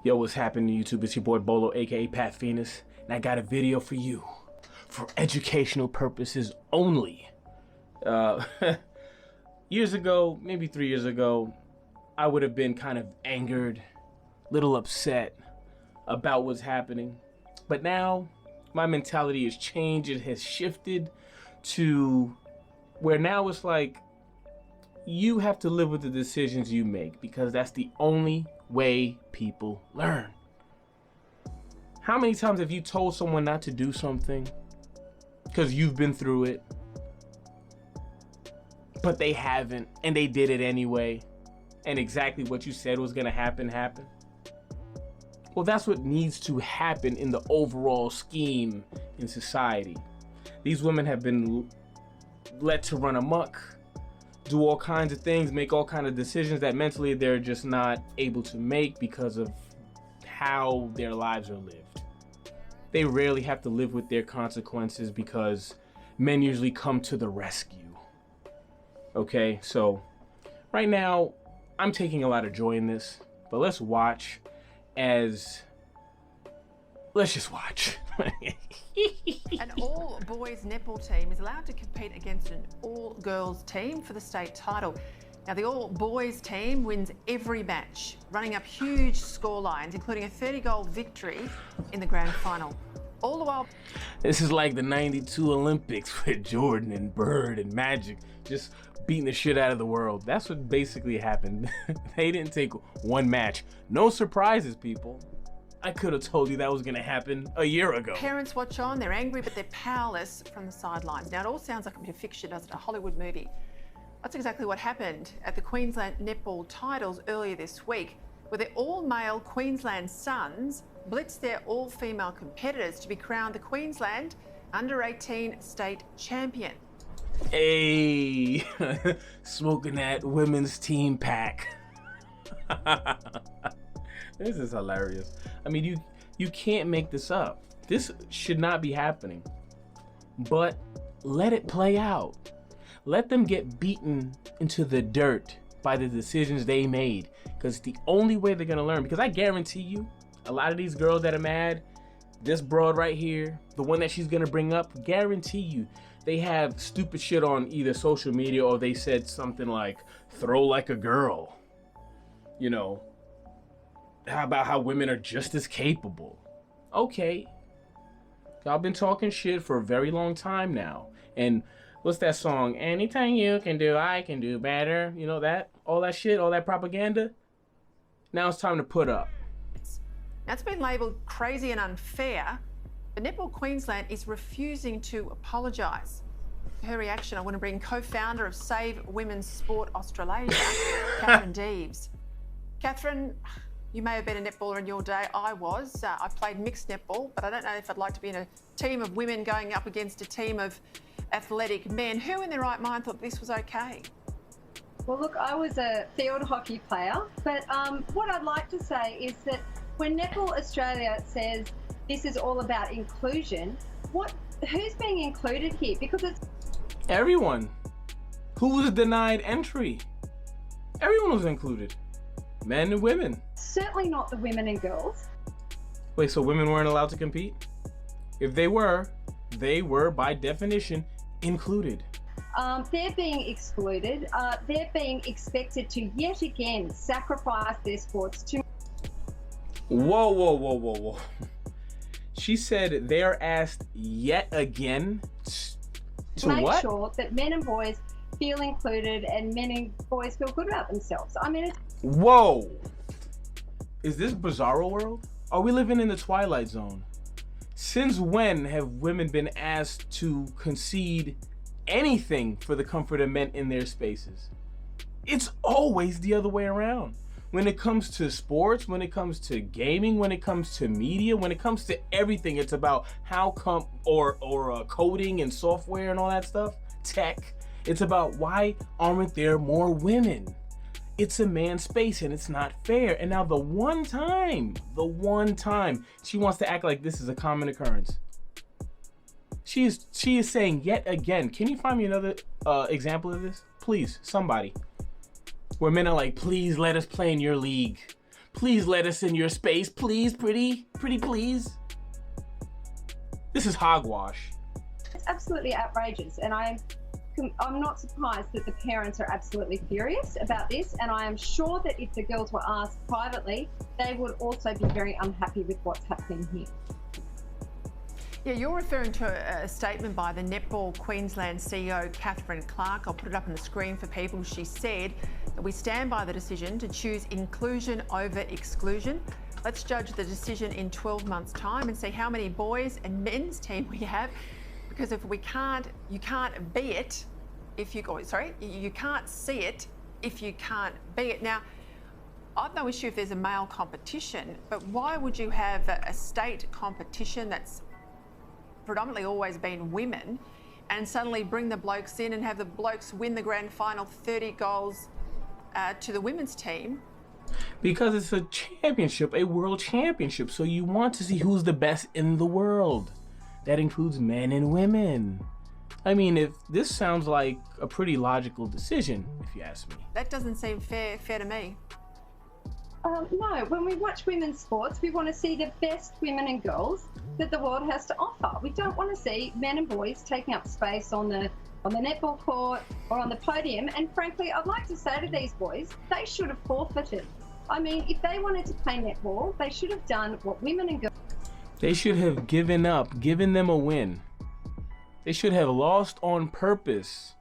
Yo, what's happening YouTube? It's your boy Bolo, aka Pat Phoenix, and I got a video for you for educational purposes only. Years ago, maybe 3 years ago, I would have been kind of angered, little upset about what's happening. But now my mentality has changed. It has shifted to where now it's like you have to live with the decisions you make, because that's the only way people learn. How many times have you told someone not to do something because you've been through it, but they haven't, and they did it anyway, and exactly what you said was gonna happen happened? Well, that's what needs to happen in the overall scheme in society. These women have been let to run amok, do all kinds of things, make all kinds of decisions that mentally they're just not able to make because of how their lives are lived. They rarely have to live with their consequences because men usually come to the rescue. Okay, so right now I'm taking a lot of joy in this, but let's just watch. An all-boys netball team is allowed to compete against an all-girls team for the state title. Now, the all-boys team wins every match, running up huge scorelines, including a 30-goal victory in the grand final. All the while... This is like the '92 Olympics with Jordan and Bird and Magic just beating the shit out of the world. That's what basically happened. They didn't take one match. No surprises, people. I could have told you that was gonna happen a year ago. Parents watch on, they're angry, but they're powerless from the sidelines. Now, it all sounds like a bit of fiction, doesn't it? A Hollywood movie. That's exactly what happened at the Queensland Netball Titles earlier this week, where their all-male Queensland Suns blitzed their all-female competitors to be crowned the Queensland Under-18 State Champion. Hey, smoking that women's team pack. This is hilarious. I mean, you can't make this up. This should not be happening. But let it play out. Let them get beaten into the dirt by the decisions they made, because it's the only way they're gonna learn. Because I guarantee you, a lot of these girls that are mad, this broad right here, the one that she's gonna bring up, guarantee you, they have stupid shit on either social media or they said something like, throw like a girl. You know, how about how women are just as capable? Okay, y'all been talking shit for a very long time now. And what's that song? Anything you can do, I can do better. You know that? All that shit, all that propaganda. Now it's time to put up. Now, it's been labelled crazy and unfair, but Netball Queensland is refusing to apologise. For her reaction, I want to bring co-founder of Save Women's Sport Australasia, Catherine Deves. Catherine, you may have been a netballer in your day. I was. I played mixed netball, but I don't know if I'd like to be in a team of women going up against a team of athletic men. Who in their right mind thought this was okay? Well, look, I was a field hockey player, but what I'd like to say is that when Netball Australia says this is all about inclusion, who's being included here? Because it's everyone who was denied entry. Everyone was included. Men and women. Certainly not the women and girls. Wait, so women weren't allowed to compete? If they were by definition included. They're being excluded. They're being expected to yet again sacrifice their sports to... Whoa. She said they're asked yet again to make what? Sure that men and boys feel included and men and boys feel good about themselves. I mean, Whoa. Is this Bizarro World? Are we living in the Twilight Zone? Since when have women been asked to concede anything for the comfort of men in their spaces? It's always the other way around. When it comes to sports, when it comes to gaming, when it comes to media, when it comes to everything, it's about how come or coding and software and all that stuff, tech. It's about why aren't there more women? It's a man's space and it's not fair. And now the one time she wants to act like this is a common occurrence. She is saying yet again. Can you find me another example of this? Please, somebody. Where men are like, please let us play in your league. Please let us in your space, please, pretty please. This is hogwash. It's absolutely outrageous, and I'm not surprised that the parents are absolutely furious about this, and I am sure that if the girls were asked privately, they would also be very unhappy with what's happening here. Yeah, you're referring to a statement by the Netball Queensland CEO, Catherine Clark. I'll put it up on the screen for people. She said that we stand by the decision to choose inclusion over exclusion. Let's judge the decision in 12 months' time and see how many boys and men's team we have. Because if we can't, you can't be it if you, you can't see it if you can't be it. Now, I've no issue if there's a male competition, but why would you have a state competition that's predominantly always been women and suddenly bring the blokes in and have the blokes win the grand final 30 goals to the women's team? Because it's a championship, a world championship. So you want to see who's the best in the world. That includes men and women. I mean, if this sounds like a pretty logical decision, if you ask me. That doesn't seem fair to me. No, when we watch women's sports, we want to see the best women and girls that the world has to offer. We don't want to see men and boys taking up space on the netball court or on the podium. And frankly, I'd like to say to these boys, they should have forfeited. I mean, if they wanted to play netball, they should have done what women and girls... They should have given up, given them a win. They should have lost on purpose.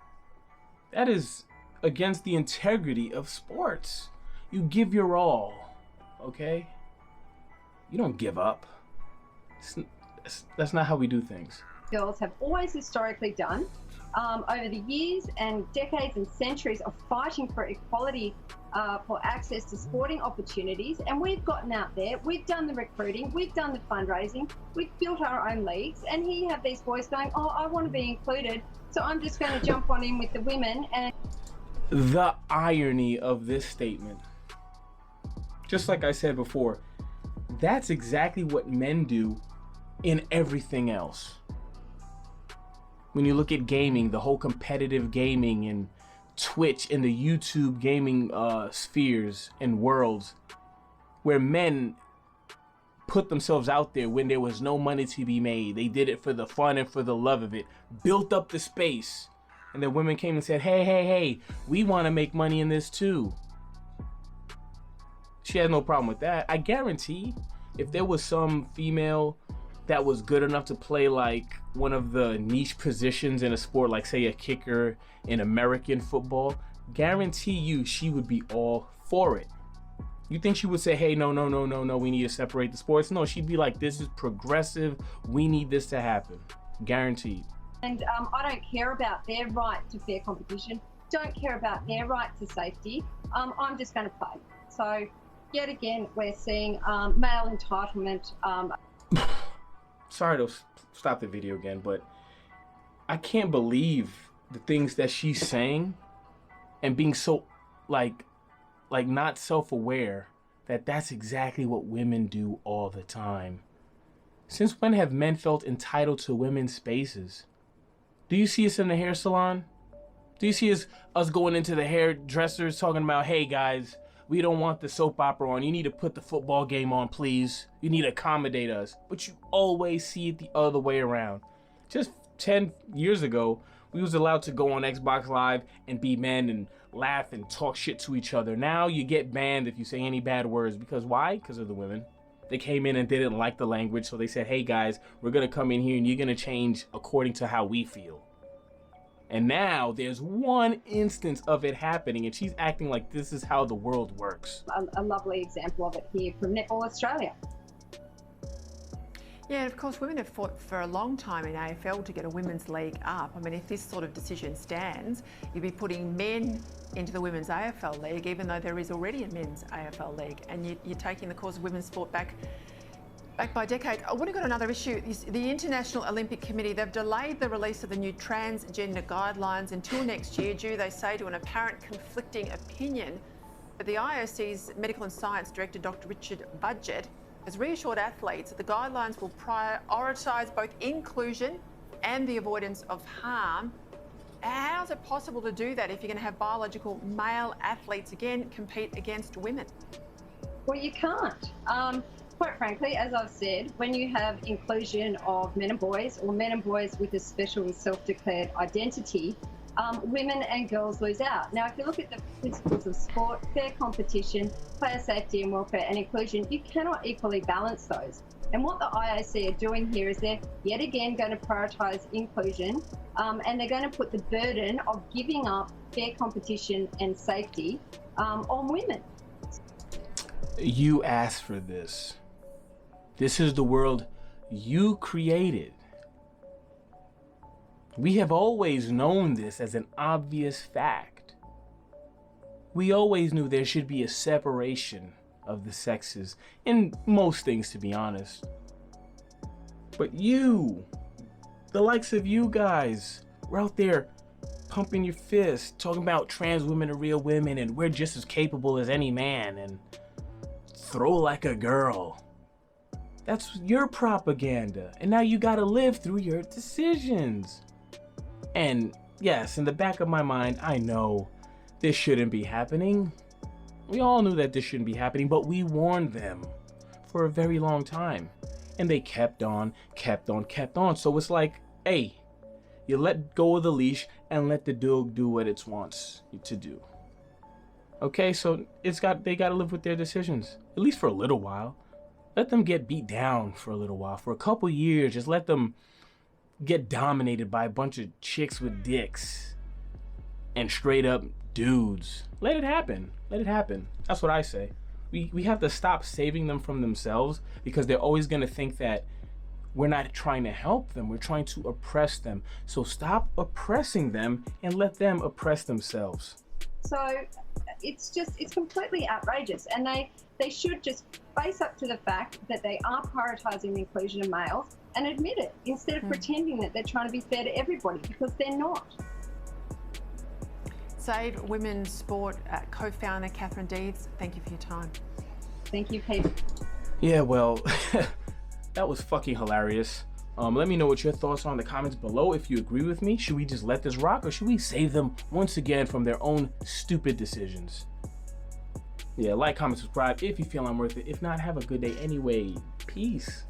That is against the integrity of sports. You give your all, okay? You don't give up. That's not how we do things. Girls have always historically done over the years and decades and centuries of fighting for equality, for access to sporting opportunities, and we've gotten out there, we've done the recruiting, we've done the fundraising, we've built our own leagues, and here you have these boys going, oh, I want to be included, so I'm just going to jump on in with the women. And the irony of this statement, just like I said before, that's exactly what men do in everything else. When you look at gaming, the whole competitive gaming and Twitch and the YouTube gaming spheres and worlds, where men put themselves out there when there was no money to be made. They did it for the fun and for the love of it, built up the space, and then women came and said, hey, we want to make money in this too. She had no problem with that. I guarantee if there was some female that was good enough to play like one of the niche positions in a sport, like say a kicker in American football, guarantee you she would be all for it. You think she would say, hey, no, we need to separate the sports? No, she'd be like, this is progressive. We need this to happen. Guaranteed. And I don't care about their right to fair competition. Don't care about their right to safety. I'm just going to play. So yet again, we're seeing male entitlement. Sorry to stop the video again, but I can't believe the things that she's saying and being so like not self-aware that that's exactly what women do all the time. Since when have men felt entitled to women's spaces? Do you see us in the hair salon? Do you see us going into the hairdressers talking about, hey guys, we don't want the soap opera on. You need to put the football game on, please. You need to accommodate us. But you always see it the other way around. Just 10 years ago, we was allowed to go on Xbox Live and be men and laugh and talk shit to each other. Now you get banned if you say any bad words. Because why? Because of the women. They came in and didn't like the language, so they said, hey guys, we're gonna come in here and you're gonna change according to how we feel. And now there's one instance of it happening and she's acting like this is how the world works. A lovely example of it here from Netball Australia. Yeah, and of course, women have fought for a long time in AFL to get a women's league up. I mean, if this sort of decision stands, you'd be putting men into the women's AFL league, even though there is already a men's AFL league, and you're taking the cause of women's sport back by a decade. I would have got another issue. The International Olympic Committee, they've delayed the release of the new transgender guidelines until next year due, they say, to an apparent conflicting opinion. But the IOC's Medical and Science Director, Dr. Richard Budgett, has reassured athletes that the guidelines will prioritise both inclusion and the avoidance of harm. How is it possible to do that if you're going to have biological male athletes again compete against women? Well, you can't. Quite frankly, as I've said, when you have inclusion of men and boys, or men and boys with a special self-declared identity, women and girls lose out. Now, if you look at the principles of sport, fair competition, player safety and welfare and inclusion, you cannot equally balance those. And what the IOC are doing here is they're yet again going to prioritise inclusion, and they're going to put the burden of giving up fair competition and safety on women. You asked for this. This is the world you created. We have always known this as an obvious fact. We always knew there should be a separation of the sexes in most things, to be honest. But you, the likes of you guys, were out there pumping your fist, talking about trans women are real women and we're just as capable as any man and throw like a girl. That's your propaganda, and now you gotta live through your decisions. And yes, in the back of my mind, I know this shouldn't be happening. We all knew that this shouldn't be happening, but we warned them for a very long time. And they kept on. So it's like, hey, you let go of the leash and let the dog do what it wants to do. Okay, so they gotta live with their decisions, at least for a little while. Let them get beat down for a little while, for a couple years. Just let them get dominated by a bunch of chicks with dicks and straight up dudes. Let it happen. Let it happen. That's what I say. We have to stop saving them from themselves, because they're always going to think that we're not trying to help them. We're trying to oppress them. So stop oppressing them and let them oppress themselves. So it's completely outrageous, and they should just face up to the fact that they are prioritising the inclusion of males and admit it, instead of pretending that they're trying to be fair to everybody, because they're not. Save Women's Sport co-founder Catherine Deeds, thank you for your time. Thank you, Pete. Yeah, well, that was fucking hilarious. Let me know what your thoughts are in the comments below. If you agree with me, should we just let this rock, or should we save them once again from their own stupid decisions? Yeah, like, comment, subscribe if you feel I'm worth it. If not, have a good day anyway. Peace.